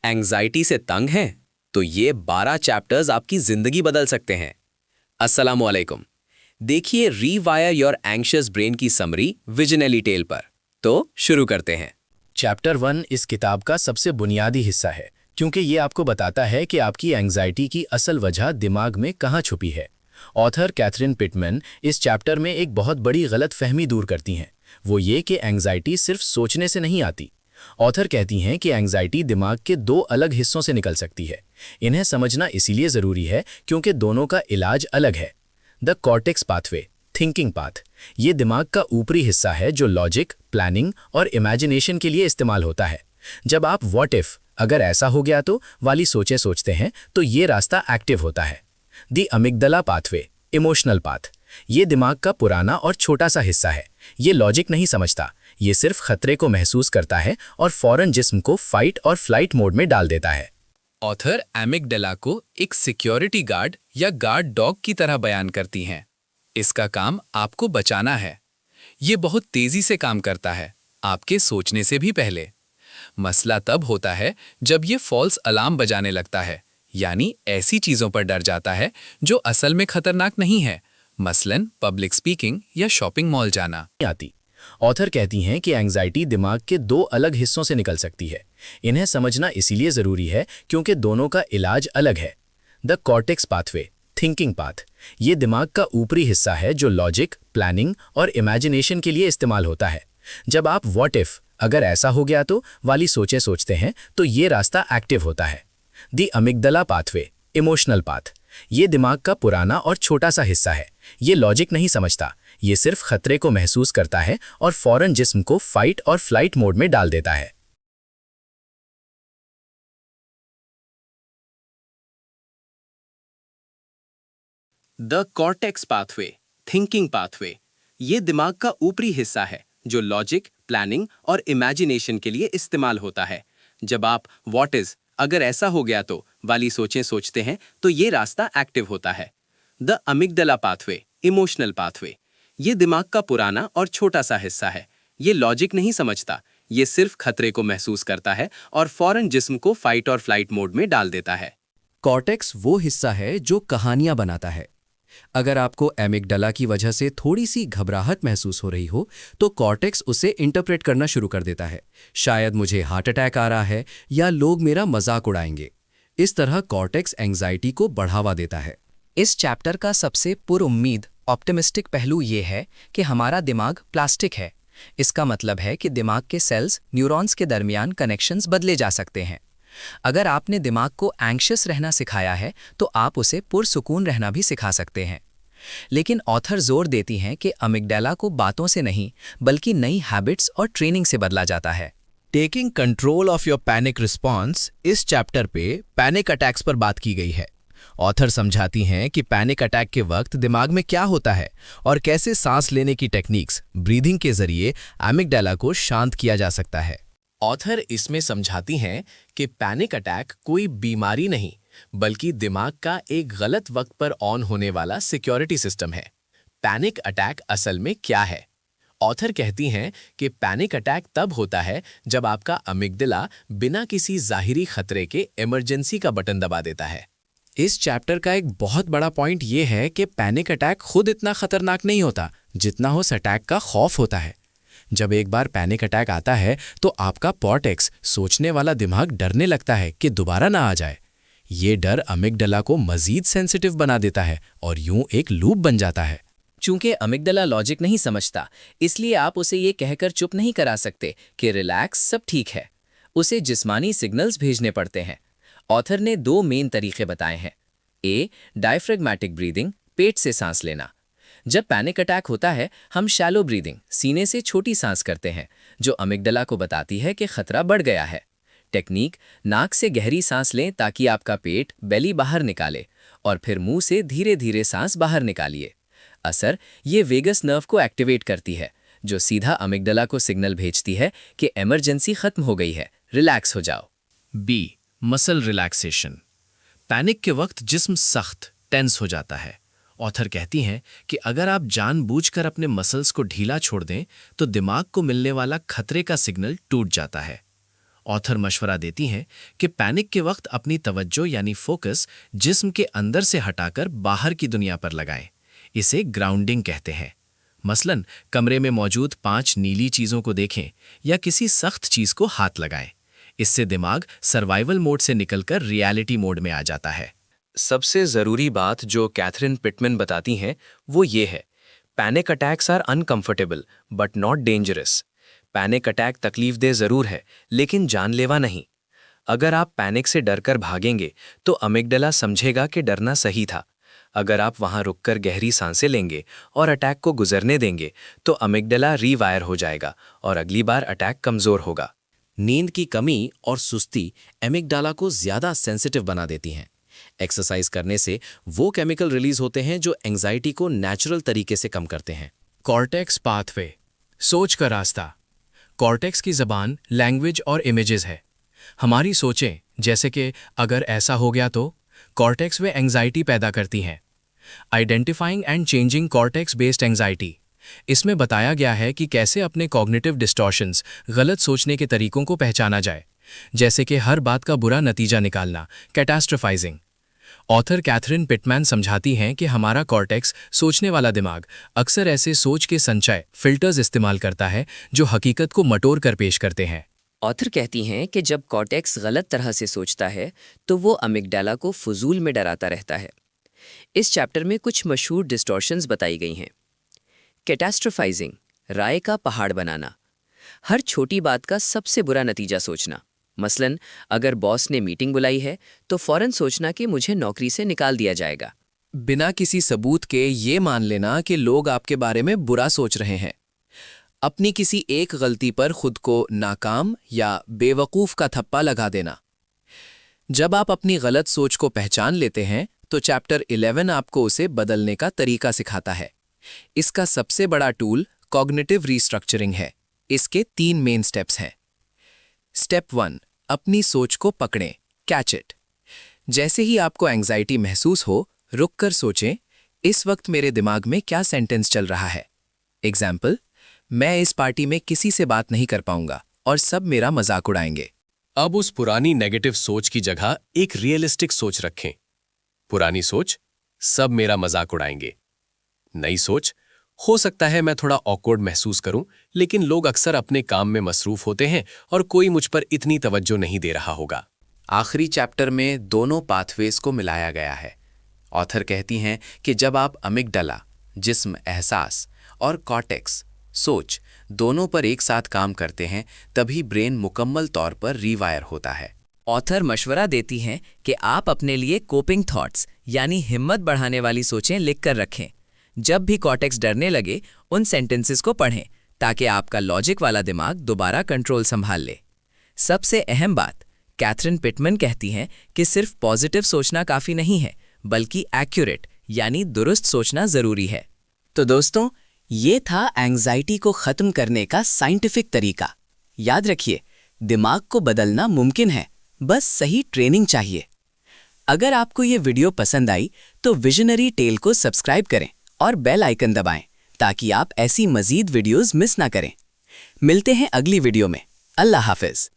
Anxiety से तंग हैं तो ये 12 चैप्टर्स आपकी जिंदगी बदल सकते हैं। अस्सलामुअलैकुम। देखिए रीवायर योर एंग्शियस ब्रेन की समरी विजनली टेल पर। तो शुरू करते हैं। चैप्टर 1 इस किताब का सबसे बुनियादी हिस्सा है क्योंकि ये आपको बताता है कि आपकी एंग्जाइटी की असल वजह दिमाग में कहाँ छुपी है। ऑथर कैथरीन पिटमैन इस चैप्टर में एक बहुत बड़ी गलतफहमी दूर करती हैं। वो ये कि एंग्जाइटी सिर्फ सोचने से नहीं आती। ऑथर कहती हैं कि एंग्जाइटी दिमाग के दो अलग हिस्सों से निकल सकती है। इन्हें समझना इसीलिए ज़रूरी है क्योंकि दोनों का इलाज अलग है। The cortex pathway, thinking path, ये दिमाग का ऊपरी हिस्सा है जो लॉजिक, प्लानिंग और इमेजिनेशन के लिए इस्तेमाल होता है। जब आप व्हाट इफ, अगर ऐसा हो गया तो वाली सोचें सोचते हैं तो ये रास्ता एक्टिव होता है। द अमिगडला पाथवे, इमोशनल पाथ, ये दिमाग का पुराना और छोटा सा हिस्सा है। ये लॉजिक नहीं समझता, ये सिर्फ खतरे को महसूस करता है और फौरन जिस्म को फाइट और फ्लाइट मोड में डाल देता है। ऑथर एमिगडाला को एक सिक्योरिटी गार्ड या गार्ड डॉग की तरह बयान करती हैं। इसका काम आपको बचाना है। ये बहुत तेजी से काम करता है, आपके सोचने से भी पहले। मसला तब होता है जब ये फॉल्स अलार्म बजाने लगता है, यानी ऐसी चीजों पर डर जाता है जो असल में खतरनाक नहीं है, मसलन पब्लिक स्पीकिंग या शॉपिंग मॉल जाना। आती ऑथर कहती हैं कि एंग्जाइटी दिमाग के दो अलग हिस्सों से निकल सकती है। इन्हें समझना इसीलिए ज़रूरी है क्योंकि दोनों का इलाज अलग है। The cortex pathway, thinking path, ये दिमाग का ऊपरी हिस्सा है जो लॉजिक, प्लानिंग और इमेजिनेशन के लिए इस्तेमाल होता है। जब आप व्हाट इफ, अगर ऐसा हो गया तो वाली सोचें सोचते हैं तो ये रास्ता एक्टिव होता है। द अमिगडला पाथवे, इमोशनल पाथ, ये दिमाग का पुराना और छोटा सा हिस्सा है। ये लॉजिक नहीं समझता, ये सिर्फ खतरे को महसूस करता है और फौरन जिस्म को फाइट और फ्लाइट मोड में डाल देता है। The cortex pathway, thinking pathway, ये दिमाग का ऊपरी हिस्सा है जो लॉजिक, प्लानिंग और इमेजिनेशन के लिए इस्तेमाल होता है। जब आप व्हाट इज, अगर ऐसा हो गया तो वाली सोचें सोचते हैं तो ये रास्ता एक्टिव होता है। द अमिगडला पाथवे, इमोशनल पाथवे, ये दिमाग का पुराना और छोटा सा हिस्सा है। ये लॉजिक नहीं समझता, ये सिर्फ खतरे को महसूस करता है और फौरन जिस्म को फाइट और फ्लाइट मोड में डाल देता है। कॉर्टेक्स वो हिस्सा है जो कहानियां बनाता है। अगर आपको एमिगडाला की वजह से थोड़ी सी घबराहट महसूस हो रही हो तो कॉर्टेक्स उसे इंटरप्रेट करना शुरू कर देता है। शायद मुझे हार्ट अटैक आ रहा है या लोग मेरा मजाक उड़ाएंगे। इस तरह कॉर्टेक्स एंग्जाइटी को बढ़ावा देता है। इस चैप्टर का सबसे पुरउम्मीद ऑप्टिमिस्टिक पहलू ये है कि हमारा दिमाग प्लास्टिक है। इसका मतलब है कि दिमाग के सेल्स, न्यूरॉन्स के दरमियान कनेक्शंस बदले जा सकते हैं। अगर आपने दिमाग को एंग्शियस रहना सिखाया है तो आप उसे पुरसुकून रहना भी सिखा सकते हैं। लेकिन ऑथर जोर देती हैं कि अमिगडाला को बातों से नहीं बल्कि नई हैबिट्स और ट्रेनिंग से बदला जाता है। Taking control of your panic response, इस चैप्टर पे पैनिक अटैक्स पर बात की गई है। ऑथर समझाती हैं कि पैनिक अटैक के वक्त दिमाग में क्या होता है और कैसे सांस लेने की टेक्निक्स, ब्रीदिंग के जरिए एमिगडाला को शांत किया जा सकता है। ऑथर इसमें समझाती हैं कि पैनिक अटैक कोई बीमारी नहीं बल्कि दिमाग का एक गलत वक्त पर ऑन होने वाला सिक्योरिटी सिस्टम है। पैनिक अटैक असल में क्या है? ऑथर कहती हैं कि पैनिक अटैक तब होता है जब आपका अमिगडाला बिना किसी जाहिरी खतरे के इमरजेंसी का बटन दबा देता है। इस चैप्टर का एक बहुत बड़ा पॉइंट ये है कि पैनिक अटैक खुद इतना खतरनाक नहीं होता जितना उस अटैक का खौफ होता है। जब एक बार पैनिक अटैक आता है तो आपका कॉर्टेक्स, सोचने वाला दिमाग, डरने लगता है कि दोबारा ना आ जाए। ये डर अमिगडाला को मजीद सेंसिटिव बना देता है और यूं एक लूप बन जाता है। चूंकि अमिगडाला लॉजिक नहीं समझता, इसलिए आप उसे ये कहकर चुप नहीं करा सकते कि रिलैक्स, सब ठीक है। उसे जिस्मानी सिग्नल्स भेजने पड़ते हैं। ऑथर ने दो मेन तरीके बताए हैं। ए, डायफ्रेगमेटिक ब्रीदिंग, पेट से सांस लेना। जब पैनिक अटैक होता है हम शैलो ब्रीदिंग, सीने से छोटी सांस करते हैं, जो अमिगडाला को बताती है कि खतरा बढ़ गया है। टेक्निक, नाक से गहरी सांस लें ताकि आपका पेट, बेली बाहर निकाले और फिर मुंह से धीरे धीरे सांस बाहर निकालिए। असर, ये वेगस नर्व को एक्टिवेट करती है जो सीधा अमिगडाला को सिग्नल भेजती है कि इमरजेंसी खत्म हो गई है, रिलैक्स हो जाओ। बी, मसल रिलैक्सेशन, पैनिक के वक्त जिस्म सख्त, टेंस हो जाता है। ऑथर कहती हैं कि अगर आप जानबूझकर अपने मसल्स को ढीला छोड़ दें तो दिमाग को मिलने वाला खतरे का सिग्नल टूट जाता है। ऑथर मशवरा देती हैं कि पैनिक के वक्त अपनी तवज्जो यानी फोकस जिस्म के अंदर से हटाकर बाहर की दुनिया पर लगाएं। इसे ग्राउंडिंग कहते हैं। मसलन कमरे में मौजूद 5 नीली चीज़ों को देखें या किसी सख्त चीज़ को हाथ लगाएं। इससे दिमाग सर्वाइवल मोड से निकलकर रियलिटी मोड में आ जाता है। सबसे ज़रूरी बात जो कैथरीन पिटमैन बताती हैं वो ये है, panic attacks are uncomfortable but not dangerous. Panic attack तकलीफदेह ज़रूर है लेकिन जानलेवा नहीं। अगर आप पैनिक से डरकर भागेंगे तो अमिगडाला समझेगा कि डरना सही था। अगर आप वहां रुककर गहरी सांसें लेंगे और अटैक को गुजरने देंगे तो अमिगडाला रीवायर हो जाएगा और अगली बार अटैक कमज़ोर होगा। नींद की कमी और सुस्ती एमिगडाला को ज़्यादा सेंसिटिव बना देती हैं। एक्सरसाइज करने से वो केमिकल रिलीज होते हैं जो एंजाइटी को नेचुरल तरीके से कम करते हैं। कॉर्टेक्स पाथवे, सोच का रास्ता। कॉर्टेक्स की ज़बान लैंग्वेज और इमेजेस है। हमारी सोचें, जैसे कि अगर ऐसा हो गया तो, कॉर्टेक्स वे एंजाइटी पैदा करती हैं। Identifying and changing cortex based anxiety, इसमें बताया गया है कि कैसे अपने कॉग्निटिव डिस्टॉर्शंस, गलत सोचने के तरीकों को पहचाना जाए, जैसे कि हर बात का बुरा नतीजा निकालना, कैटास्ट्रोफाइजिंग। ऑथर कैथरीन पिटमैन समझाती हैं कि हमारा कॉर्टेक्स, सोचने वाला दिमाग, अक्सर ऐसे सोच के संचय फिल्टर्स इस्तेमाल करता है जो हकीकत को मटोर कर पेश करते हैं। ऑथर कहती हैं कि जब कॉर्टेक्स गलत तरह से सोचता है तो वो अमिगडाला को फजूल में डराता रहता है। इस चैप्टर में कुछ मशहूर डिस्टॉर्शंस बताई गई हैं। कैटास्ट्रोफाइजिंग, राय का पहाड़ बनाना, हर छोटी बात का सबसे बुरा नतीजा सोचना। मसलन अगर बॉस ने मीटिंग बुलाई है तो फौरन सोचना कि मुझे नौकरी से निकाल दिया जाएगा। बिना किसी सबूत के ये मान लेना कि लोग आपके बारे में बुरा सोच रहे हैं। अपनी किसी एक गलती पर खुद को नाकाम या बेवकूफ़ का थप्पा लगा देना। जब आप अपनी गलत सोच को पहचान लेते हैं तो चैप्टर 11 आपको उसे बदलने का तरीका सिखाता है। इसका सबसे बड़ा टूल कॉग्निटिव रीस्ट्रक्चरिंग है। इसके 3 मेन स्टेप्स हैं। स्टेप 1, अपनी सोच को पकड़ें, कैच इट। जैसे ही आपको एंग्जाइटी महसूस हो, रुककर सोचें, इस वक्त मेरे दिमाग में क्या सेंटेंस चल रहा है। एग्जाम्पल, मैं इस पार्टी में किसी से बात नहीं कर पाऊंगा और सब मेरा मजाक उड़ाएंगे। अब उस पुरानी नेगेटिव सोच की जगह एक रियलिस्टिक सोच रखें। पुरानी सोच, सब मेरा मजाक उड़ाएंगे। नई सोच, हो सकता है मैं थोड़ा ऑकवर्ड महसूस करूं, लेकिन लोग अक्सर अपने काम में मसरूफ होते हैं और कोई मुझ पर इतनी तवज्जो नहीं दे रहा होगा। आखिरी चैप्टर में दोनों पाथवेज को मिलाया गया है। ऑथर कहती हैं कि जब आप अमिगडाला, जिस्म, एहसास, और कॉर्टेक्स, सोच, दोनों पर एक साथ काम करते हैं तभी ब्रेन मुकम्मल तौर पर रीवायर होता है। ऑथर मशवरा देती हैं कि आप अपने लिए कोपिंग थॉट्स यानी हिम्मत बढ़ाने वाली सोचें लिख कर रखें। जब भी कॉर्टेक्स डरने लगे, उन सेंटेंसेस को पढ़ें ताकि आपका लॉजिक वाला दिमाग दोबारा कंट्रोल संभाल ले। सबसे अहम बात, कैथरीन पिटमैन कहती हैं कि सिर्फ पॉजिटिव सोचना काफ़ी नहीं है, बल्कि एक्यूरेट यानी दुरुस्त सोचना ज़रूरी है। तो दोस्तों, ये था एंग्जाइटी को ख़त्म करने का साइंटिफिक तरीका। याद रखिए, दिमाग को बदलना मुमकिन है, बस सही ट्रेनिंग चाहिए। अगर आपको ये वीडियो पसंद आई तो विजनरी टेल को सब्सक्राइब करें और बेल आइकन दबाएं ताकि आप ऐसी मज़ीद वीडियोस मिस ना करें। मिलते हैं अगली वीडियो में। अल्लाह हाफ़िज़।